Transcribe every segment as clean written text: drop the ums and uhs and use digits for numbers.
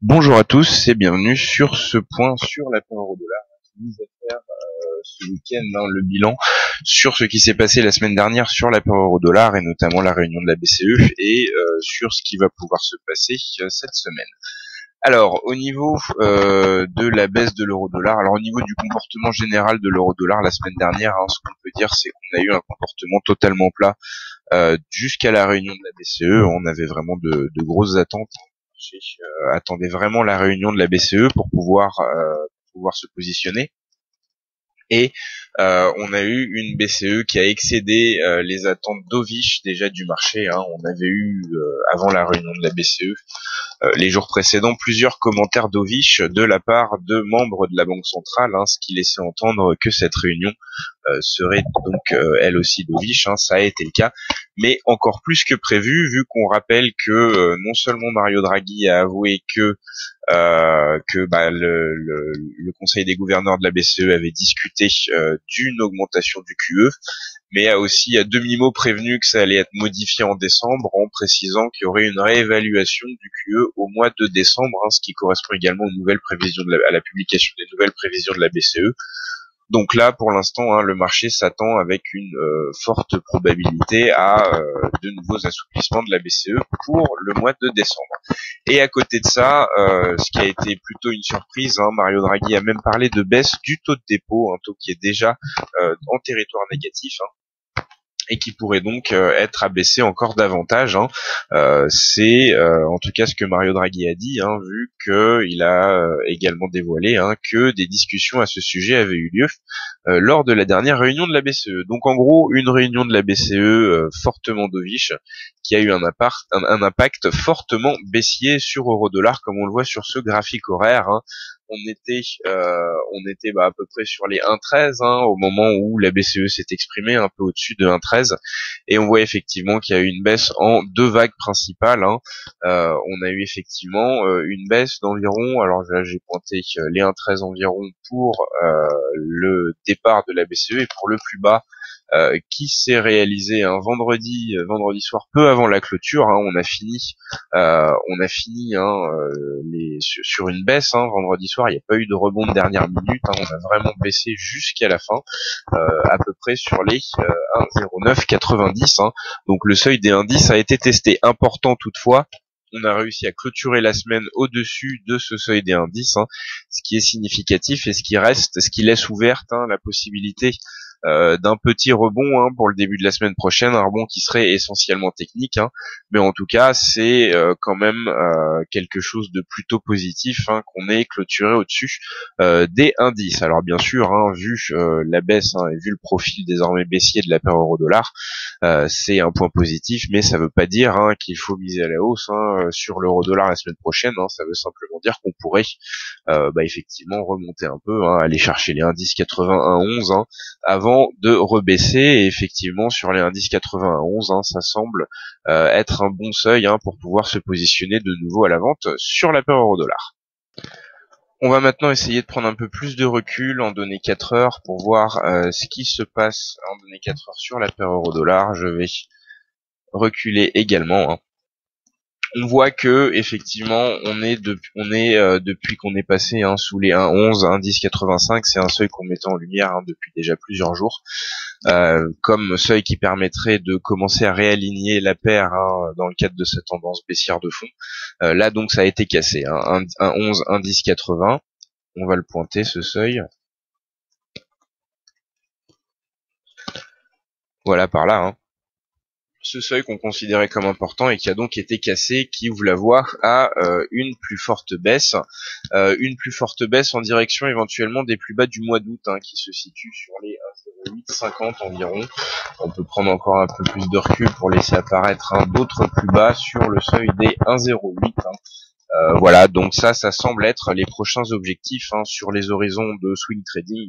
Bonjour à tous et bienvenue sur ce point sur la paire euro-dollar qui vise à faire ce week-end le bilan sur ce qui s'est passé la semaine dernière sur la paire euro-dollar et notamment la réunion de la BCE et sur ce qui va pouvoir se passer cette semaine. Alors au niveau de la baisse de l'euro-dollar, alors au niveau du comportement général de l'euro-dollar la semaine dernière, ce qu'on peut dire c'est qu'on a eu un comportement totalement plat jusqu'à la réunion de la BCE. On avait vraiment de grosses attentes. Attendait vraiment la réunion de la BCE pour pouvoir se positionner. Et on a eu une BCE qui a excédé les attentes dovish déjà du marché. On avait eu avant la réunion de la BCE les jours précédents plusieurs commentaires dovish de la part de membres de la Banque centrale, ce qui laissait entendre que cette réunion serait donc elle aussi dovish. Ça a été le cas, mais encore plus que prévu, vu qu'on rappelle que non seulement Mario Draghi a avoué que le Conseil des gouverneurs de la BCE avait discuté d'une augmentation du QE, mais a aussi à demi-mot prévenu que ça allait être modifié en décembre en précisant qu'il y aurait une réévaluation du QE au mois de décembre, ce qui correspond également aux nouvelles prévisions à la publication des nouvelles prévisions de la BCE. Donc là, pour l'instant, le marché s'attend avec une forte probabilité à de nouveaux assouplissements de la BCE pour le mois de décembre. Et à côté de ça, ce qui a été plutôt une surprise, Mario Draghi a même parlé de baisse du taux de dépôt, un taux qui est déjà en territoire négatif, et qui pourrait donc être abaissé encore davantage. C'est en tout cas ce que Mario Draghi a dit, vu qu'il a également dévoilé que des discussions à ce sujet avaient eu lieu lors de la dernière réunion de la BCE. Donc en gros, une réunion de la BCE fortement dovish, qui a eu un impact fortement baissier sur euro-dollar, comme on le voit sur ce graphique horaire. On était à peu près sur les 1,13 au moment où la BCE s'est exprimée, un peu au-dessus de 1,13, et on voit effectivement qu'il y a eu une baisse en deux vagues principales. On a eu effectivement une baisse d'environ, alors là j'ai pointé les 1,13 environ pour le départ de la BCE, et pour le plus bas qui s'est réalisé un vendredi soir peu avant la clôture. On a fini sur une baisse. Vendredi soir, il n'y a pas eu de rebond de dernière minute. On a vraiment baissé jusqu'à la fin, à peu près sur les 1,0990. Donc le seuil des indices a été testé. Important toutefois, on a réussi à clôturer la semaine au-dessus de ce seuil des indices, ce qui est significatif et ce qui laisse ouverte la possibilité d'un petit rebond pour le début de la semaine prochaine, un rebond qui serait essentiellement technique, mais en tout cas c'est quand même quelque chose de plutôt positif qu'on ait clôturé au-dessus des indices. Alors bien sûr, vu la baisse et vu le profil désormais baissier de la paire euro-dollar, c'est un point positif, mais ça veut pas dire qu'il faut miser à la hausse sur l'euro-dollar la semaine prochaine. Ça veut simplement dire qu'on pourrait effectivement remonter un peu, aller chercher les indices 81-11 avant de rebaisser. Et effectivement sur les indices 81-11, ça semble être un bon seuil pour pouvoir se positionner de nouveau à la vente sur la paire euro-dollar. On va maintenant essayer de prendre un peu plus de recul en données 4 heures pour voir ce qui se passe en données 4 heures sur la paire euro-dollar. Je vais reculer également. On voit que effectivement on est depuis qu'on est passé sous les 1,11, 1,1085, c'est un seuil qu'on mettait en lumière depuis déjà plusieurs jours, comme seuil qui permettrait de commencer à réaligner la paire dans le cadre de cette tendance baissière de fond. Là donc ça a été cassé, 1,11, 1,1080. On va le pointer ce seuil. Voilà par là. Ce seuil qu'on considérait comme important et qui a donc été cassé, qui ouvre la voie à une plus forte baisse en direction éventuellement des plus bas du mois d'août, qui se situe sur les 1,0850 environ. On peut prendre encore un peu plus de recul pour laisser apparaître d'autres plus bas sur le seuil des 1,08. Voilà, donc ça semble être les prochains objectifs sur les horizons de swing trading.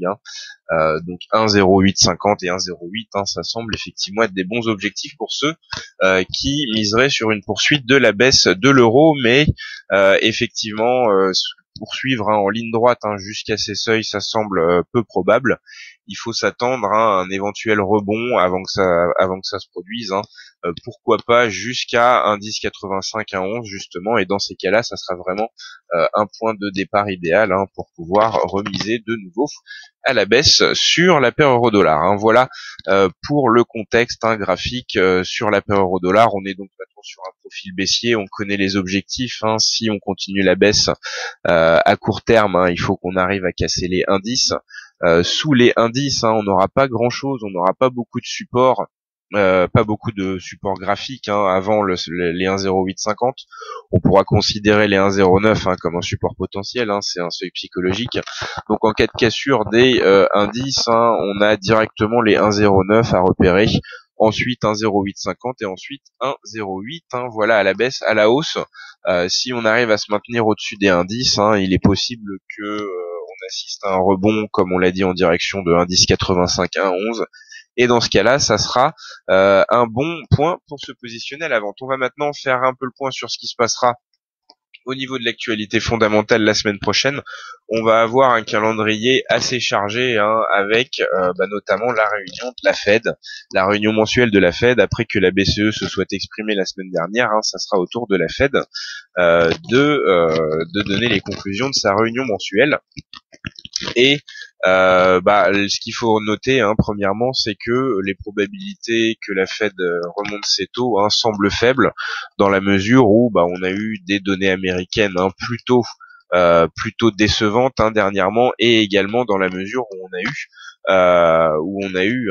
Donc 1,0850 et 1,08, ça semble effectivement être des bons objectifs pour ceux qui miseraient sur une poursuite de la baisse de l'euro, mais effectivement poursuivre en ligne droite jusqu'à ces seuils, ça semble peu probable. il faut s'attendre à un éventuel rebond avant que ça se produise, hein. Pourquoi pas jusqu'à un 10,85, un 11 justement, et dans ces cas-là, ça sera vraiment un point de départ idéal, hein, pour pouvoir remiser de nouveau à la baisse sur la paire euro-dollar, hein. Voilà pour le contexte, hein, graphique sur la paire euro-dollar. On est donc maintenant sur un profil baissier, on connaît les objectifs, hein. Si on continue la baisse à court terme, hein, il faut qu'on arrive à casser les indices. Sous les indices, hein, on n'aura pas grand-chose, on n'aura pas beaucoup de support. Pas beaucoup de support graphique, hein, avant les 1,0850. On pourra considérer les 1,09, hein, comme un support potentiel, hein, c'est un seuil psychologique. Donc en cas de cassure des indices, hein, on a directement les 1,09 à repérer. Ensuite 1,0850 et ensuite 1,08, hein, voilà, à la baisse, à la hausse. Si on arrive à se maintenir au-dessus des indices, hein, il est possible que on assiste à un rebond, comme on l'a dit, en direction de 1,1085, 1,11. Et dans ce cas-là, ça sera un bon point pour se positionner à la vente. On va maintenant faire un peu le point sur ce qui se passera au niveau de l'actualité fondamentale la semaine prochaine. On va avoir un calendrier assez chargé, hein, avec notamment la réunion de la Fed, la réunion mensuelle de la Fed, après que la BCE se soit exprimée la semaine dernière, hein. Ça sera au tour de la Fed de donner les conclusions de sa réunion mensuelle. Et ce qu'il faut noter, hein, premièrement, c'est que les probabilités que la Fed remonte ses taux, hein, semblent faibles, dans la mesure où on a eu des données américaines, hein, plutôt décevantes, hein, dernièrement, et également dans la mesure où on a eu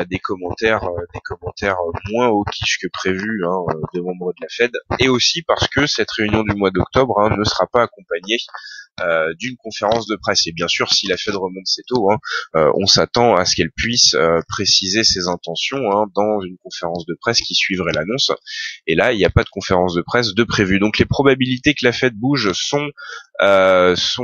des commentaires moins au quiche que prévu, hein, de membres de la Fed, et aussi parce que cette réunion du mois d'octobre, hein, ne sera pas accompagnée d'une conférence de presse. Et bien sûr, si la Fed remonte ses taux, hein, on s'attend à ce qu'elle puisse préciser ses intentions, hein, dans une conférence de presse qui suivrait l'annonce. Et là, il n'y a pas de conférence de presse de prévu. Donc les probabilités que la Fed bouge sont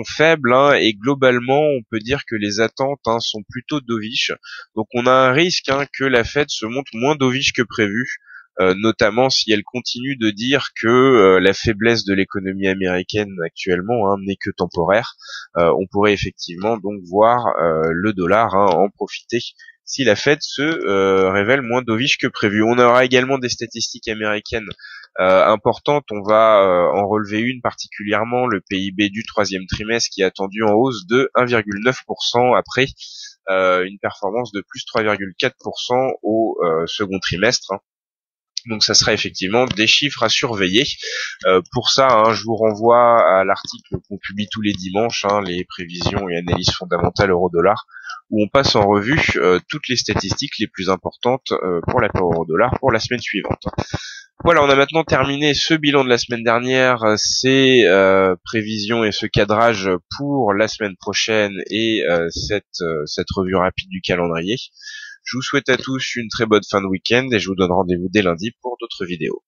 faibles, hein, et globalement, on peut dire que les attentes, hein, sont plutôt dovish. Donc on a un risque, hein, que la Fed se montre moins dovish que prévu. Notamment si elle continue de dire que la faiblesse de l'économie américaine actuellement, hein, n'est que temporaire. On pourrait effectivement donc voir le dollar, hein, en profiter si la Fed se révèle moins dovish que prévu. On aura également des statistiques américaines importantes. On va en relever une particulièrement, le PIB du troisième trimestre, qui est attendu en hausse de 1,9% après une performance de plus 3,4% au second trimestre, hein. Donc ça sera effectivement des chiffres à surveiller. Pour ça, hein, je vous renvoie à l'article qu'on publie tous les dimanches, hein, les prévisions et analyses fondamentales euro-dollar, où on passe en revue toutes les statistiques les plus importantes pour la paire euro-dollar pour la semaine suivante. Voilà, on a maintenant terminé ce bilan de la semaine dernière, ces prévisions et ce cadrage pour la semaine prochaine et cette revue rapide du calendrier. Je vous souhaite à tous une très bonne fin de week-end et je vous donne rendez-vous dès lundi pour d'autres vidéos.